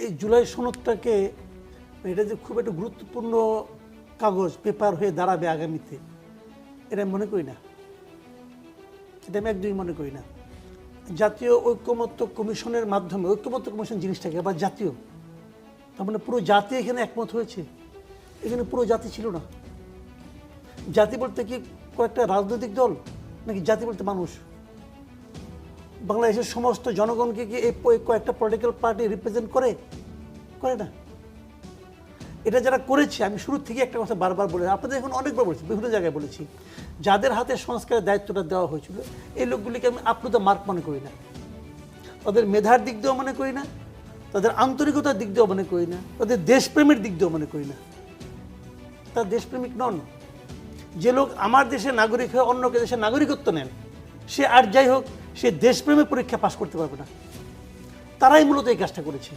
এই জুলাই সনদটাকে এটা যে খুব একটা গুরুত্বপূর্ণ কাগজ পেপার হয়ে দাঁড়াবে আগামীতে, এটা আমি মনে করি না। এটা আমি একদমই মনে করি না। জাতীয় ঐক্যমত্য কমিশনের মাধ্যমে, ঐক্যমত্য কমিশন জিনিসটাকে আবার জাতীয়, তার মানে পুরো জাতি এখানে একমত হয়েছে। এখানে পুরো জাতি ছিল না। জাতি বলতে কি কয়েকটা রাজনৈতিক দল, নাকি জাতি বলতে মানুষ? বাংলাদেশের সমস্ত জনগণকে কি এই কয়েকটা পলিটিক্যাল পার্টি রিপ্রেজেন্ট করে? করে না। এটা যারা করেছে, আমি শুরু থেকে একটা কথা বারবার বলে, আপনাদের এখন অনেকবার বলেছি, বিভিন্ন জায়গায় বলেছি, যাদের হাতে সংস্কারের দায়িত্বটা দেওয়া হয়েছিল এই লোকগুলিকে আমি আপ টু দ্য মার্ক মনে করি না। তাদের মেধার দিক দিয়েও মনে করি না, তাদের আন্তরিকতার দিক দিয়েও মনে করি না, তাদের দেশপ্রেমের দিক দিয়েও মনে করি না। তারা দেশপ্রেমিক নন। যে লোক আমার দেশের নাগরিক হয়ে অন্য দেশের নাগরিকত্ব নেন, সে আর যাই হোক, সে দেশপ্রেমের পরীক্ষা পাশ করতে পারবে না। তারাই মূলত এই কাজটা করেছে।